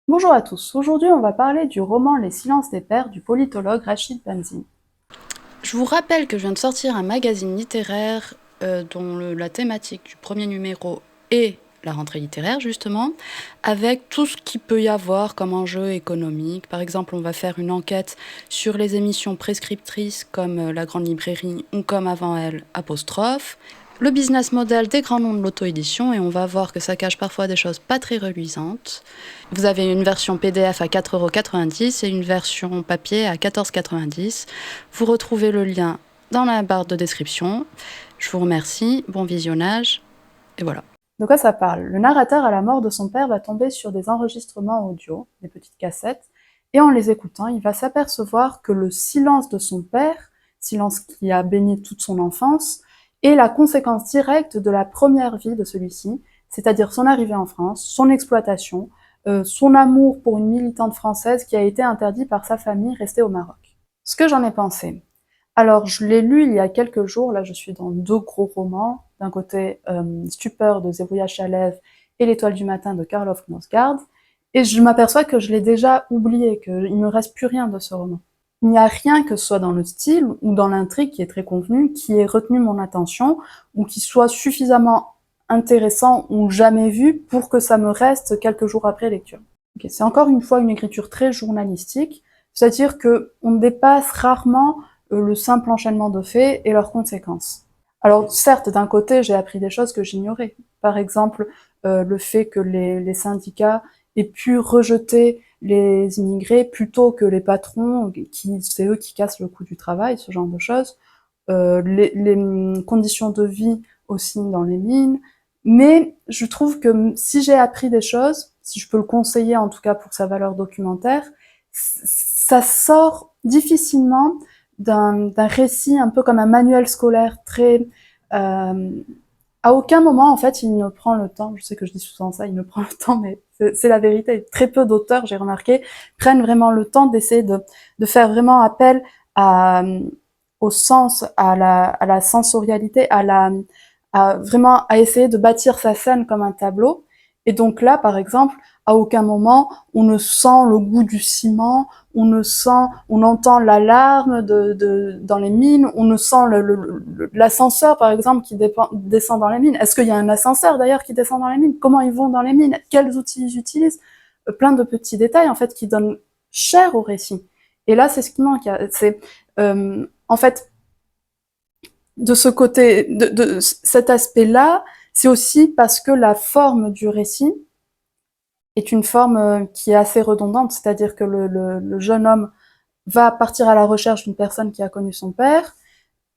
Bonjour à tous, aujourd'hui on va parler du roman Les Silences des Pères du politologue Rachid Benzine. Je vous rappelle que je viens de sortir un magazine littéraire dont la thématique du premier numéro est la rentrée littéraire justement, avec tout ce qu'il peut y avoir comme enjeu économique. Par exemple, on va faire une enquête sur les émissions prescriptrices comme La Grande Librairie ou comme avant elle, Apostrophe, le business model des grands noms de l'auto-édition, et on va voir que ça cache parfois des choses pas très reluisantes. Vous avez une version PDF à 4,90 € et une version papier à 14,90 €. Vous retrouvez le lien dans la barre de description. Je vous remercie, bon visionnage, et voilà. De quoi ça parle? Le narrateur à la mort de son père va tomber sur des enregistrements audio, des petites cassettes, et en les écoutant, il va s'apercevoir que le silence de son père, silence qui a baigné toute son enfance, est la conséquence directe de la première vie de celui-ci, c'est-à-dire son arrivée en France, son exploitation, son amour pour une militante française qui a été interdit par sa famille restée au Maroc. Ce que j'en ai pensé. Alors, je l'ai lu il y a quelques jours, là je suis dans deux gros romans. D'un côté, Stupeur de Zerouia Chalev et L'étoile du matin de Karl Knausgaard. Et je m'aperçois que je l'ai déjà oublié, qu'il ne me reste plus rien de ce roman. Il n'y a rien, que ce soit dans le style ou dans l'intrigue qui est très convenue, qui ait retenu mon attention ou qui soit suffisamment intéressant ou jamais vu pour que ça me reste quelques jours après lecture. Okay, c'est encore une fois une écriture très journalistique, c'est-à-dire que on dépasse rarement le simple enchaînement de faits et leurs conséquences. Alors certes, d'un côté, j'ai appris des choses que j'ignorais. Par exemple, le fait que les syndicats aient pu rejeter les immigrés plutôt que les patrons, qui c'est eux qui cassent le coût du travail, ce genre de choses. Les conditions de vie aussi dans les mines. Mais je trouve que si j'ai appris des choses, si je peux le conseiller en tout cas pour sa valeur documentaire, ça sort difficilement d'un récit un peu comme un manuel scolaire très... Euh, à aucun moment, en fait, il ne prend le temps, je sais que je dis souvent ça, il ne prend le temps, mais c'est la vérité. Très peu d'auteurs, j'ai remarqué, prennent vraiment le temps d'essayer de faire vraiment appel à, au sens, à la sensorialité, vraiment à essayer de bâtir sa scène comme un tableau. Et donc là, par exemple, à aucun moment on ne sent le goût du ciment, on entend l'alarme dans les mines, on ne sent l'ascenseur par exemple qui descend dans les mines. Est-ce qu'il y a un ascenseur d'ailleurs qui descend dans les mines? Comment ils vont dans les mines? Quels outils ils utilisent? Plein de petits détails en fait qui donnent chair au récit. Et là, c'est ce qui manque. C'est en fait de ce côté, de cet aspect-là, c'est aussi parce que la forme du récit est une forme qui est assez redondante, c'est-à-dire que le jeune homme va partir à la recherche d'une personne qui a connu son père,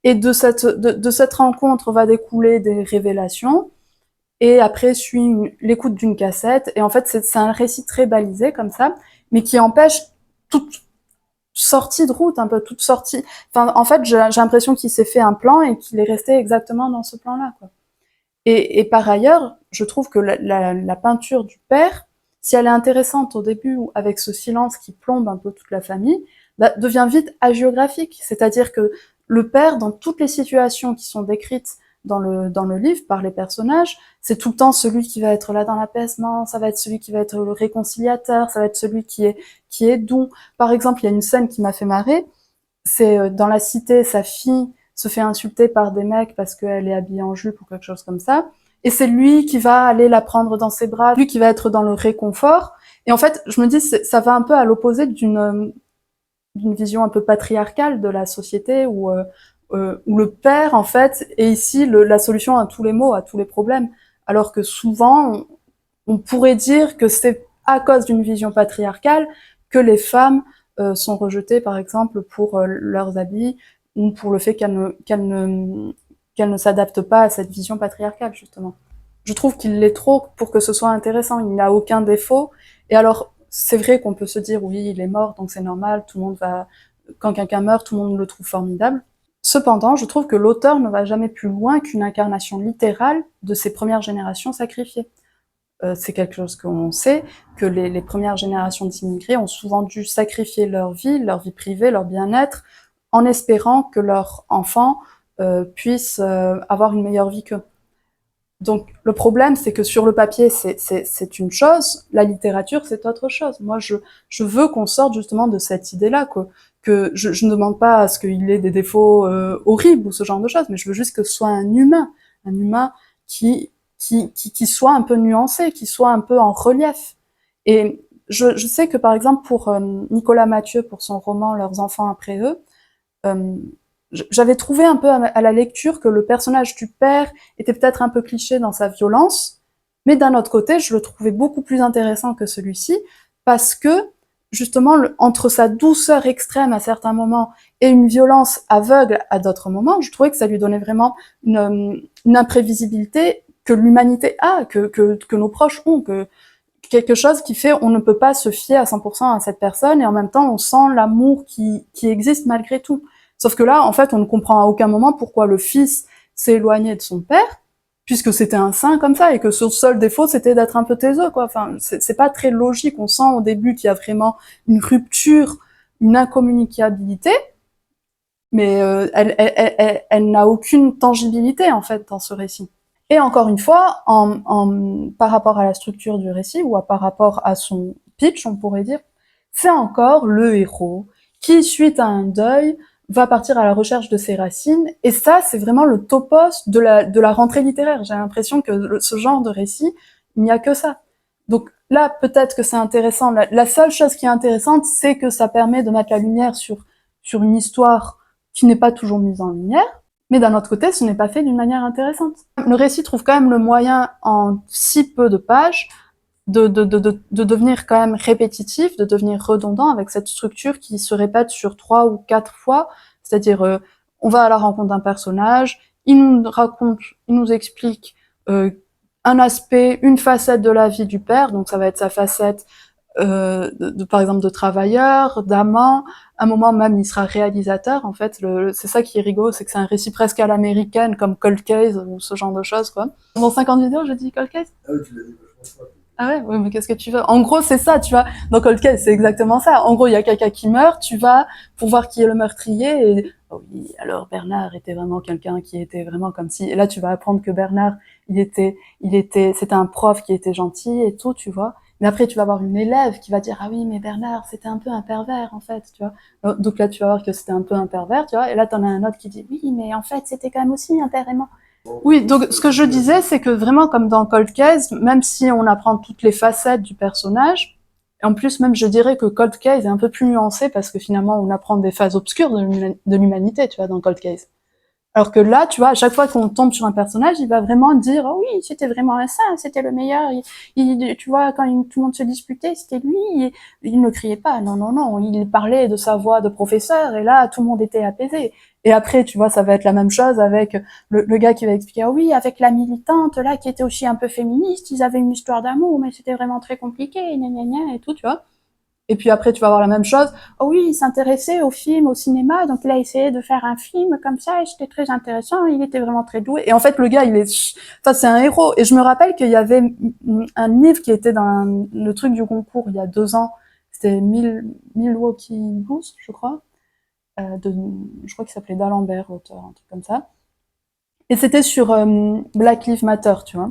et de cette rencontre va découler des révélations, et après suit l'écoute d'une cassette, et en fait c'est un récit très balisé comme ça, mais qui empêche toute sortie de route, un peu toute sortie. Enfin, en fait, j'ai l'impression qu'il s'est fait un plan et qu'il est resté exactement dans ce plan-là, quoi. Et par ailleurs, je trouve que la peinture du père, si elle est intéressante au début, ou avec ce silence qui plombe un peu toute la famille, bah, devient vite hagiographique. C'est-à-dire que le père, dans toutes les situations qui sont décrites dans le livre par les personnages, c'est tout le temps celui qui va être là dans l'apaisement, ça va être celui qui va être le réconciliateur, ça va être celui qui est doux. Par exemple, il y a une scène qui m'a fait marrer, c'est dans la cité, sa fille se fait insulter par des mecs parce qu'elle est habillée en jupe ou quelque chose comme ça. Et c'est lui qui va aller la prendre dans ses bras, lui qui va être dans le réconfort. Et en fait, je me dis, ça va un peu à l'opposé d'une vision un peu patriarcale de la société où le père, en fait, est ici la solution à tous les maux, à tous les problèmes. Alors que souvent, on pourrait dire que c'est à cause d'une vision patriarcale que les femmes sont rejetées, par exemple, pour leurs habits ou pour le fait qu'elles ne s'adaptent pas à cette vision patriarcale, justement. Je trouve qu'il l'est trop pour que ce soit intéressant. Il n'a aucun défaut. Et alors, c'est vrai qu'on peut se dire, oui, il est mort, donc c'est normal, tout le monde va... Quand quelqu'un meurt, tout le monde le trouve formidable. Cependant, je trouve que l'auteur ne va jamais plus loin qu'une incarnation littérale de ces premières générations sacrifiées. C'est quelque chose qu'on sait, que les premières générations d'immigrés ont souvent dû sacrifier leur vie privée, leur bien-être, en espérant que leurs enfants puissent avoir une meilleure vie qu'eux. Donc le problème, c'est que sur le papier, c'est une chose, la littérature, c'est autre chose. Moi, je veux qu'on sorte justement de cette idée-là, que je ne demande pas à ce qu'il ait des défauts horribles ou ce genre de choses, mais je veux juste que ce soit un humain qui soit un peu nuancé, qui soit un peu en relief. Et je sais que par exemple pour Nicolas Mathieu, pour son roman Leurs enfants après eux, euh, j'avais trouvé un peu à la lecture que le personnage du père était peut-être un peu cliché dans sa violence, mais d'un autre côté, je le trouvais beaucoup plus intéressant que celui-ci, parce que, justement, entre sa douceur extrême à certains moments et une violence aveugle à d'autres moments, je trouvais que ça lui donnait vraiment une imprévisibilité que l'humanité a, que nos proches ont, que quelque chose qui fait on ne peut pas se fier à 100% à cette personne et en même temps on sent l'amour qui existe malgré tout. Sauf que là, en fait, on ne comprend à aucun moment pourquoi le fils s'est éloigné de son père, puisque c'était un saint comme ça, et que son seul défaut, c'était d'être un peu taiseux, quoi. Enfin, c'est pas très logique. On sent au début qu'il y a vraiment une rupture, une incommunicabilité, mais elle n'a aucune tangibilité, en fait, dans ce récit. Et encore une fois, par rapport à la structure du récit, ou par rapport à son pitch, on pourrait dire, c'est encore le héros qui, suite à un deuil, va partir à la recherche de ses racines. Et ça, c'est vraiment le topos de la rentrée littéraire. J'ai l'impression que ce genre de récit, il n'y a que ça. Donc là, peut-être que c'est intéressant. La seule chose qui est intéressante, c'est que ça permet de mettre la lumière sur une histoire qui n'est pas toujours mise en lumière. Mais d'un autre côté, ce n'est pas fait d'une manière intéressante. Le récit trouve quand même le moyen, en si peu de pages, de devenir quand même répétitif, de devenir redondant avec cette structure qui se répète sur 3 ou 4 fois. C'est-à-dire, on va à la rencontre d'un personnage, il nous raconte, il nous explique un aspect, une facette de la vie du père, donc ça va être sa facette par exemple de travailleur, d'amant. À un moment même, il sera réalisateur. En fait, c'est ça qui est rigolo, c'est que c'est un récit presque à l'américaine, comme Cold Case ou ce genre de choses, quoi. Dans 50 vidéos, je dis Cold Case. Ah oui, tu l'as dit vachement fois. Ah ouais, ouais, mais qu'est-ce que tu veux? En gros, c'est ça, tu vois. Dans Cold Case, c'est exactement ça. En gros, il y a quelqu'un qui meurt, tu vas pour voir qui est le meurtrier et oh oui, alors Bernard était vraiment quelqu'un qui était vraiment comme si, et là, tu vas apprendre que Bernard, c'était un prof qui était gentil et tout, tu vois. Mais après, tu vas avoir une élève qui va dire, ah oui, mais Bernard, c'était un peu un pervers, en fait, tu vois. Donc là, tu vas voir que c'était un peu un pervers, tu vois. Et là, t'en as un autre qui dit, oui, mais en fait, c'était quand même aussi un père aimant. Oui, donc ce que je disais, c'est que vraiment comme dans Cold Case, même si on apprend toutes les facettes du personnage, et en plus même je dirais que Cold Case est un peu plus nuancé parce que finalement on apprend des phases obscures de l'humanité, tu vois, dans Cold Case. Alors que là, tu vois, à chaque fois qu'on tombe sur un personnage, il va vraiment dire, oh oui, c'était vraiment un saint, c'était le meilleur. Tu vois, quand tout le monde se disputait, c'était lui. Il ne criait pas, non, non, non. Il parlait de sa voix de professeur, et là, tout le monde était apaisé. Et après, tu vois, ça va être la même chose avec le gars qui va expliquer, oh oui, avec la militante, là, qui était aussi un peu féministe, ils avaient une histoire d'amour, mais c'était vraiment très compliqué, gna gna gna, et tout, tu vois. Et puis après, tu vas avoir la même chose. Oh oui, il s'intéressait au film, au cinéma, donc il a essayé de faire un film comme ça, et c'était très intéressant, il était vraiment très doué. Et en fait, le gars, enfin, c'est un héros. Et je me rappelle qu'il y avait un livre qui était dans le truc du concours il y a 2 ans. C'était Milwaukee Blues, je crois. Je crois qu'il s'appelait D'Alembert, l'auteur, un truc comme ça. Et c'était sur Black Lives Matter, tu vois.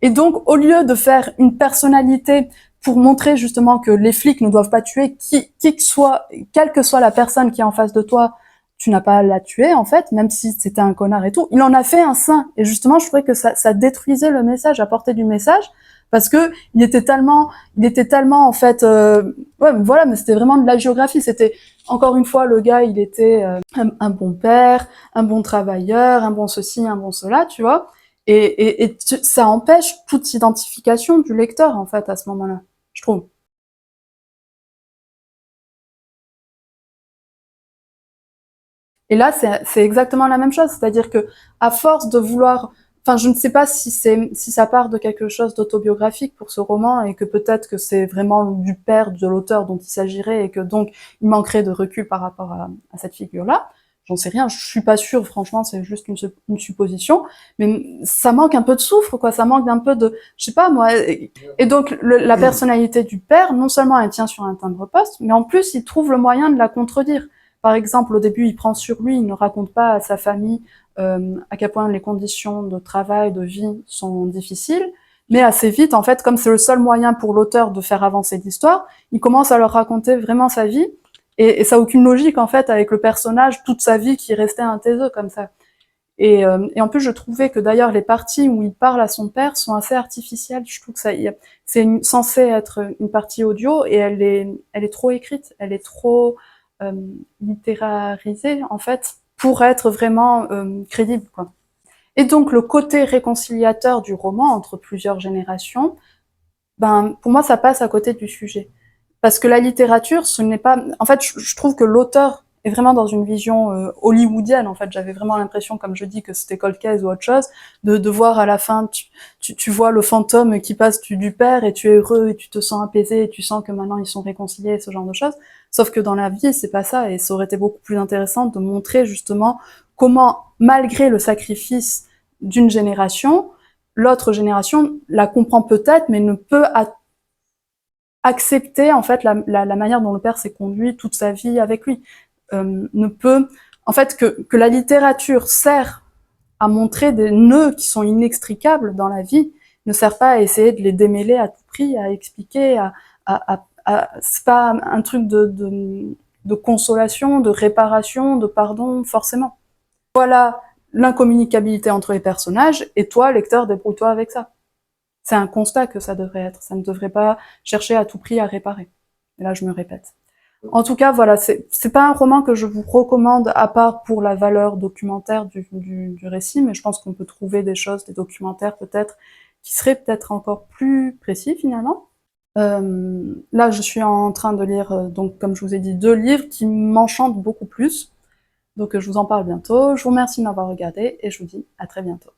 Et donc, au lieu de faire une personnalité pour montrer justement que les flics ne doivent pas tuer quelle que soit la personne qui est en face de toi, tu n'as pas à la tuer, en fait, même si c'était un connard et tout. Il en a fait un saint. Et justement, je trouvais que ça détruisait le message, la portée du message, parce que il était tellement, en fait, ouais, mais voilà, mais c'était vraiment de la géographie. C'était, encore une fois, le gars, il était un bon père, un bon travailleur, un bon ceci, un bon cela, tu vois. Et ça empêche toute identification du lecteur, en fait, à ce moment-là, je trouve. Et là, c'est exactement la même chose, c'est-à-dire que à force de vouloir, enfin, je ne sais pas si ça part de quelque chose d'autobiographique pour ce roman et que peut-être que c'est vraiment du père de l'auteur dont il s'agirait et que donc il manquerait de recul par rapport à cette figure-là. J'en sais rien, je suis pas sûre, franchement, c'est juste une supposition, mais ça manque un peu de soufre, quoi, ça manque d'un peu de, je sais pas moi, et donc la personnalité du père, non seulement elle tient sur un timbre-poste, mais en plus il trouve le moyen de la contredire. Par exemple, au début, il prend sur lui, il ne raconte pas à sa famille à quel point les conditions de travail, de vie sont difficiles, mais assez vite, en fait, comme c'est le seul moyen pour l'auteur de faire avancer l'histoire, il commence à leur raconter vraiment sa vie, et ça n'a aucune logique, en fait, avec le personnage, toute sa vie qui restait un taiseux comme ça. Et en plus, je trouvais que d'ailleurs les parties où il parle à son père sont assez artificielles. Je trouve que c'est censé être une partie audio et elle est trop écrite, elle est trop euh, littérarisée en fait pour être vraiment crédible, quoi. Et donc le côté réconciliateur du roman entre plusieurs générations, ben pour moi ça passe à côté du sujet. Parce que la littérature, ce n'est pas... En fait, je trouve que l'auteur est vraiment dans une vision hollywoodienne. En fait, j'avais vraiment l'impression, comme je dis, que c'était Cold Case ou autre chose, de voir à la fin, tu vois le fantôme qui passe du père et tu es heureux et tu te sens apaisé et tu sens que maintenant ils sont réconciliés, ce genre de choses. Sauf que dans la vie, c'est pas ça et ça aurait été beaucoup plus intéressant de montrer justement comment, malgré le sacrifice d'une génération, l'autre génération la comprend peut-être, mais ne peut accepter en fait la manière dont le père s'est conduit toute sa vie avec lui. Ne peut en fait que la littérature sert à montrer des nœuds qui sont inextricables dans la vie, ne sert pas à essayer de les démêler à tout prix, à expliquer, c'est pas un truc de consolation, de réparation, de pardon, forcément. Voilà l'incommunicabilité entre les personnages, et toi, lecteur, débrouille-toi avec ça. C'est un constat que ça devrait être. Ça ne devrait pas chercher à tout prix à réparer. Et là, je me répète. En tout cas, voilà, c'est pas un roman que je vous recommande à part pour la valeur documentaire du récit, mais je pense qu'on peut trouver des choses, des documentaires peut-être, qui seraient peut-être encore plus précis finalement. Là, je suis en train de lire, donc comme je vous ai dit, 2 livres qui m'enchantent beaucoup plus. Donc je vous en parle bientôt. Je vous remercie de m'avoir regardé et je vous dis à très bientôt.